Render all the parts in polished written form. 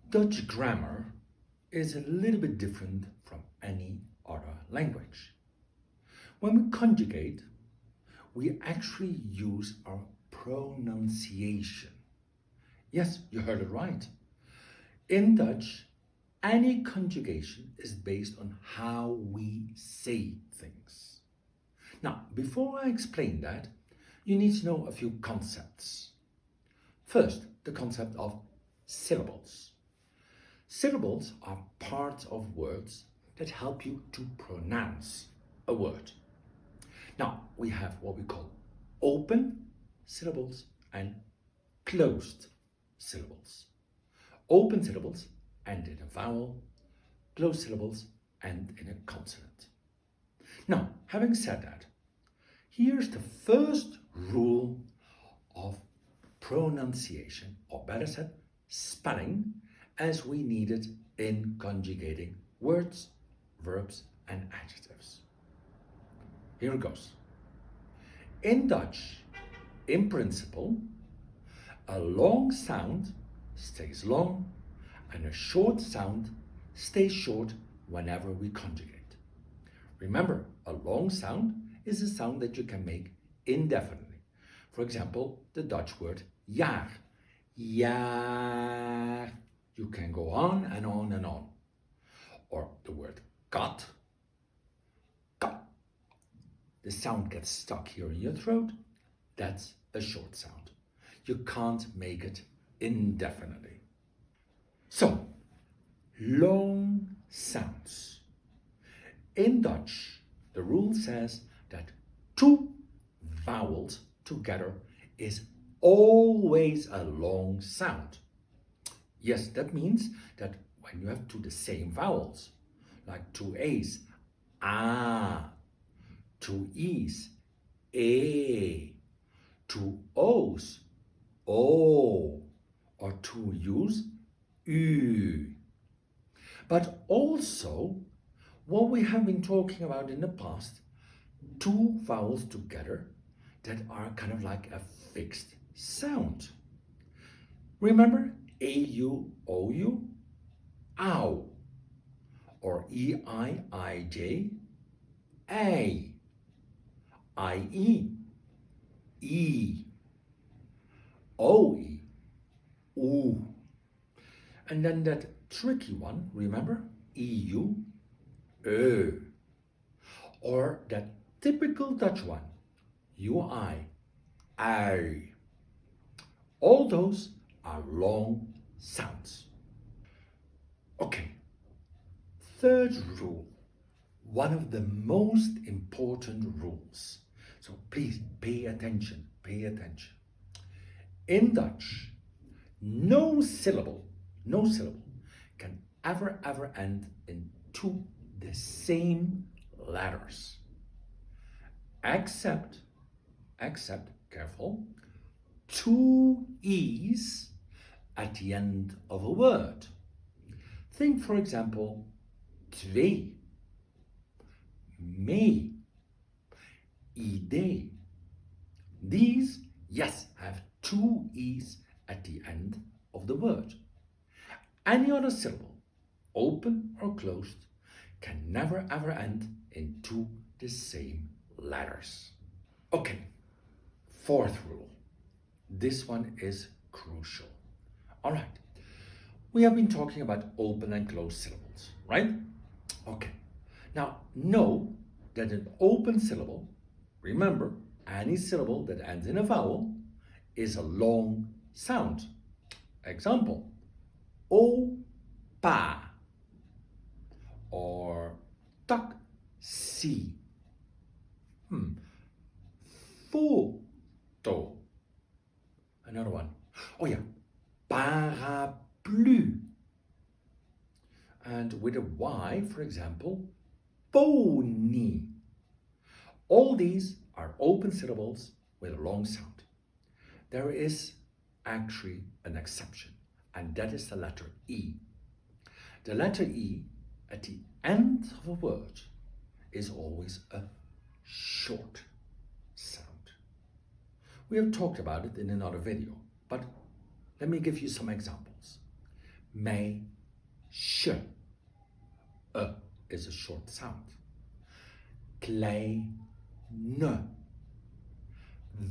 Dutch grammar is a little bit different from any other language. When we conjugate, we actually use our pronunciation. Yes, you heard it right. In Dutch, any conjugation is based on how we say things. Now, before I explain that, you need to know a few concepts. First, the concept of syllables. Syllables are parts of words that help you to pronounce a word. Now, we have what we call open syllables and closed syllables. Open syllables end in a vowel, closed syllables end in a consonant. Now, having said that, here's the first rule of pronunciation, or better said, spelling, as we need it in conjugating words, verbs, and adjectives. Here it goes. In Dutch, in principle, a long sound stays long and a short sound stays short whenever we conjugate. Remember, a long sound is a sound that you can make indefinitely. For example, the Dutch word jaar. Jaar. You can go on and on and on. Or the word kat. Kat. The sound gets stuck here in your throat. That's a short sound. You can't make it indefinitely. So, long sounds. In Dutch, the rule says that two vowels together is always a long sound. Yes, that means that when you have two the same vowels, like two A's, ah, two E's, e, two O's, o, or two U's, u. But also, what we have been talking about in the past, two vowels together that are kind of like a fixed sound. Remember A-U, O-U, ow, or E-I-I-J, A, I-E, E, O-E, oo. And then that tricky one, remember? E-U, or that typical Dutch one, UI, I. All those are long sounds. Okay, third rule, one of the most important rules. So please pay attention, pay attention. In Dutch, no syllable can ever end in two the same letters. Except, careful, two E's at the end of a word. Think, for example, twee, mee, idee. These, yes, have two E's at the end of the word. Any other syllable, open or closed, can never ever end in two the same letters. Okay, fourth rule. This one is crucial. All right, we have been talking about open and closed syllables, right? Okay, now know that an open syllable, remember, any syllable that ends in a vowel is a long sound. Example, opa, or taxi, photo. Another one. Oh yeah, parapluie. And with a Y, for example, pony. All these are open syllables with a long sound. There is actually an exception, and that is the letter E. The letter E at the end of a word is always a short sound. We have talked about it in another video, but let me give you some examples. meisje. Is a short sound. Kleine,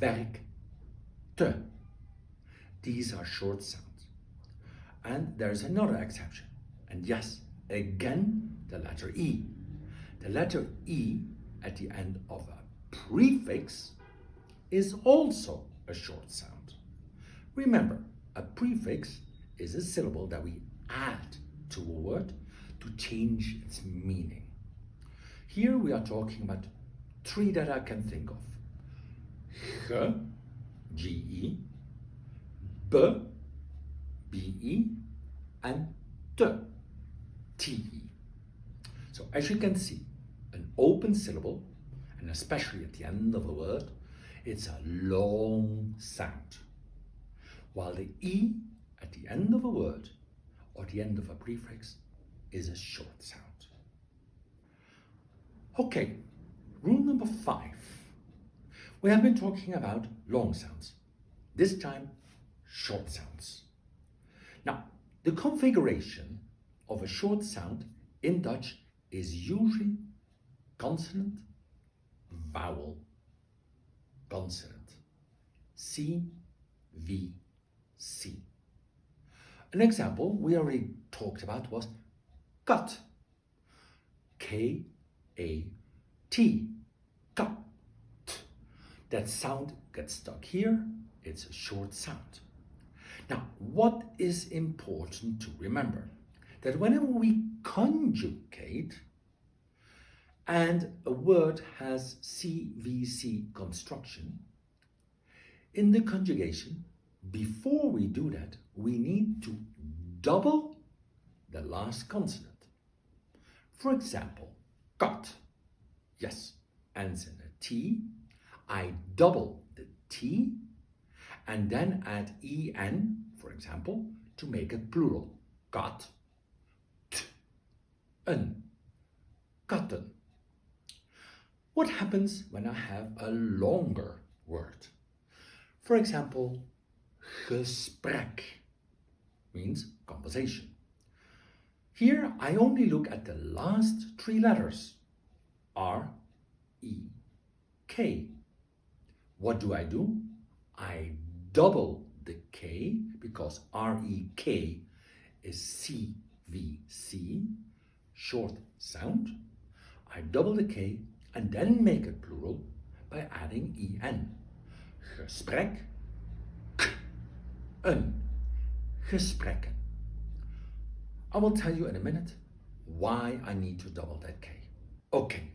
werkte. These are short sounds. And there's another exception. And yes, again, the letter E. The letter E at the end of a prefix is also a short sound. Remember, a prefix is a syllable that we add to a word to change its meaning. Here we are talking about three that I can think of. Ge, G-E, be, B-E, and te, T-E. So as you can see, an open syllable, and especially at the end of a word, it's a long sound. While the E at the end of a word or the end of a prefix is a short sound. Okay, rule number 5. We have been talking about long sounds. This time, short sounds. Now, the configuration of a short sound in Dutch is usually consonant, vowel, consonant. C, V, C. An example we already talked about was cut. K-A-T. Cut. That sound gets stuck here. It's a short sound. Now, what is important to remember? That whenever we conjugate and a word has CVC construction, in the conjugation, before we do that, we need to double the last consonant. For example, cut, yes, ends in a T. I double the T and then add en, for example, to make it plural. Kat, t-en, katten. What happens when I have a longer word? For example, gesprek means conversation. Here I only look at the last 3 letters, R, E, K. What do? I double the K because R-E-K is C-V-C, short sound. I double the K and then make it plural by adding en. Gesprek, k-en, gesprekken. I will tell you in a minute why I need to double that K. Okay,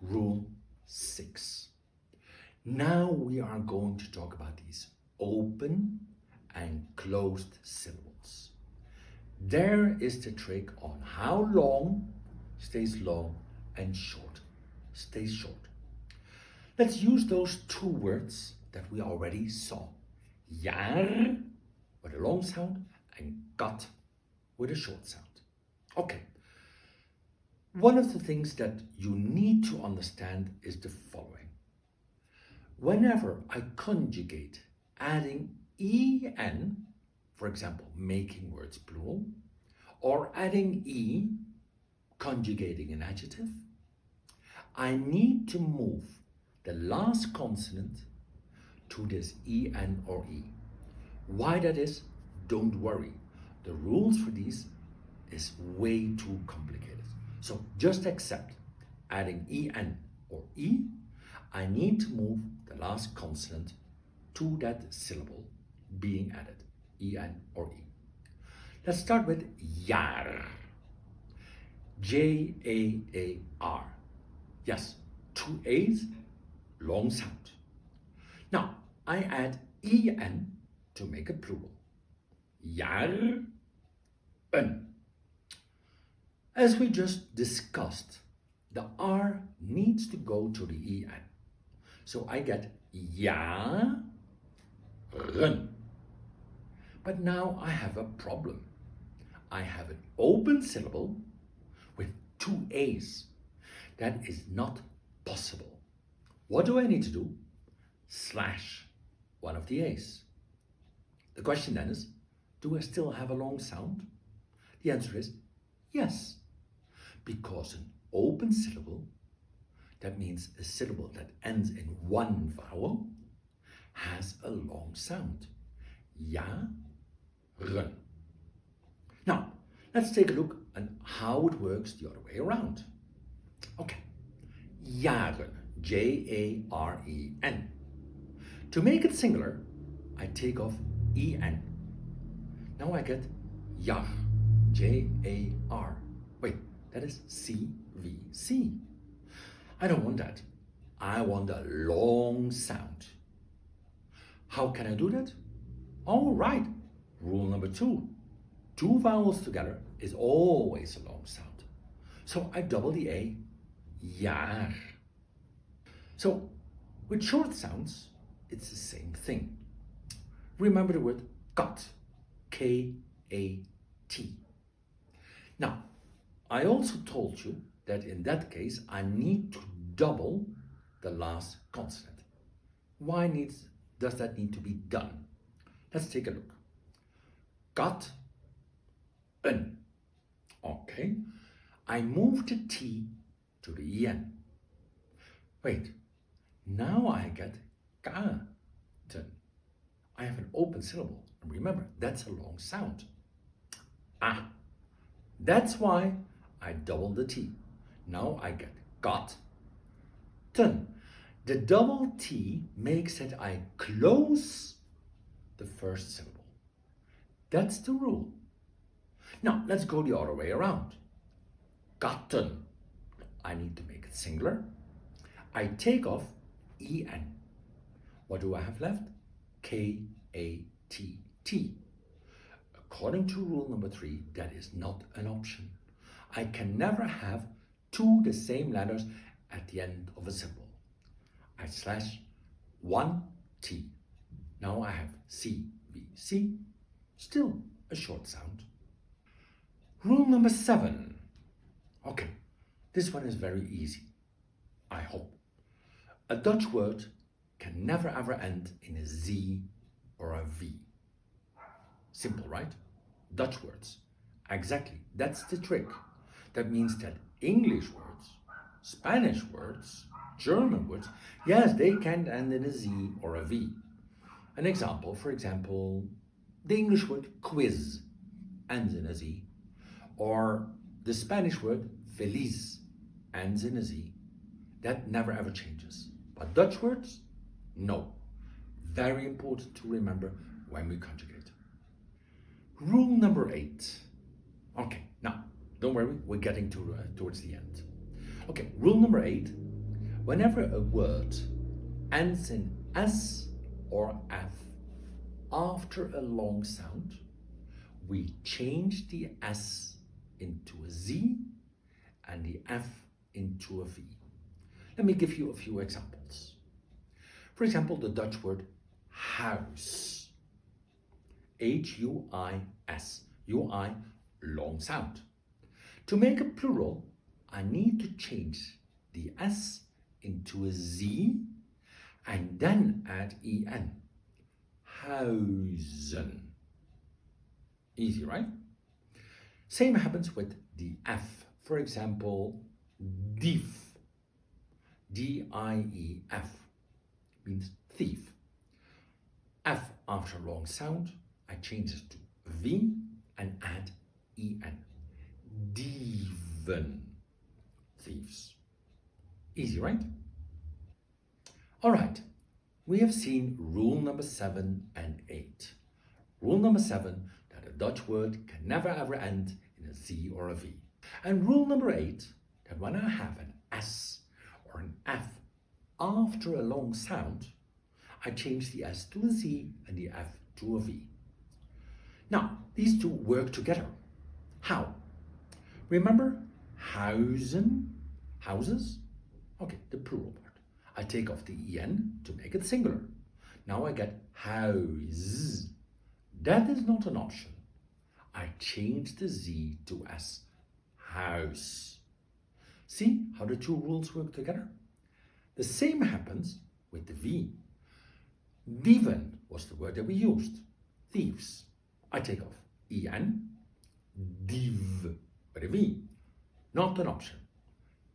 rule 6. Now we are going to talk about these open and closed syllables. There is the trick on how long stays long and short stays short. Let's use those 2 words that we already saw. Jaar with a long sound and kat with a short sound. Okay. One of the things that you need to understand is the following. Whenever I conjugate adding en, for example, making words plural, or adding e, conjugating an adjective, I need to move the last consonant to this en or e. Why that is, don't worry. The rules for these is way too complicated. So just accept adding en or e, I need to move the last consonant to that syllable being added, en or e. Let's start with jaar. J-A-A-R. Yes, 2 A's, long sound. Now, I add en to make it plural. Jaar, en. As we just discussed, the R needs to go to the en. So I get jaren. But now I have a problem. I have an open syllable with 2 A's. That is not possible. What do I need to do? / 1 of the A's. The question then is, do I still have a long sound? The answer is yes, because an open syllable, that means a syllable that ends in one vowel, has a long sound. Jaren. Now, let's take a look at how it works the other way around. Okay, jaren, Jaren. To make it singular, I take off en. Now I get jar, Jar. Wait, that is CVC. I don't want that. I want a long sound. How can I do that? All right, rule number 2. 2 vowels together is always a long sound. So I double the A, jaar. So with short sounds, it's the same thing. Remember the word kat, K-A-T. Now, I also told you that in that case, I need to double the last consonant. Why does that need to be done? Let's take a look. Kat, een. Okay, I move the T to the en. Wait, now I get katen. I have an open syllable. And remember, that's a long sound. That's why I double the T. Now I get katen. The double T makes that I close the first syllable. That's the rule. Now, let's go the other way around. Katten. I need to make it singular. I take off en. What do I have left? K-A-T-T. According to rule number 3, that is not an option. I can never have 2 the same letters at the end of a syllable. I slash 1 T. Now I have C-V-C, still a short sound. Rule number 7. Okay, this one is very easy, I hope. A Dutch word can never ever end in a Z or a V. Simple, right? Dutch words. Exactly, that's the trick. That means that English words, Spanish words, German words, yes, they can end in a Z or a V. An example, for example, the English word quiz ends in a Z, or the Spanish word feliz ends in a Z. That never ever changes. But Dutch words, no. Very important to remember when we conjugate. Rule number 8. Okay, now, don't worry, we're getting towards the end. Okay, rule number 8. Whenever a word ends in S or F after a long sound, we change the S into a Z and the F into a V. Let me give you a few examples. For example, the Dutch word huis. H-U-I-S. U-I, long sound. To make a plural, I need to change the S into a Z and then add en. Huizen. Easy, right? Same happens with the F. For example, dief. D-I-E-F means thief. F after long sound, I change it to V and add en. Dieven. Thieves. Easy, right? All right, we have seen rule number 7 and 8. Rule number 7, that a Dutch word can never ever end in a Z or a V. And rule number 8, that when I have an S or an F after a long sound, I change the S to a Z and the F to a V. Now, these two work together. How? Remember huizen, houses? Okay, the plural part. I take off the en to make it singular. Now I get huis. That is not an option. I change the Z to S. House. See how the two rules work together? The same happens with the V. Dieven was the word that we used. Thieves. I take off en, div with a V, not an option.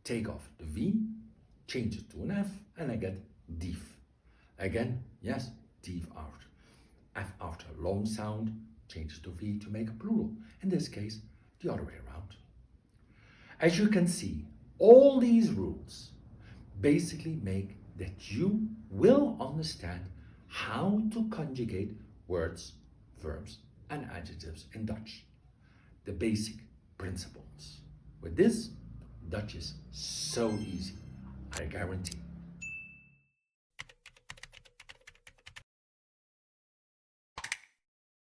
Take off the V, change it to an F, and I get div. Again, yes, div out. F after a long sound, changes to V to make a plural. In this case, the other way around. As you can see, all these rules basically make that you will understand how to conjugate words, verbs, and adjectives in Dutch. The basic principles. With this, Dutch is so easy, I guarantee.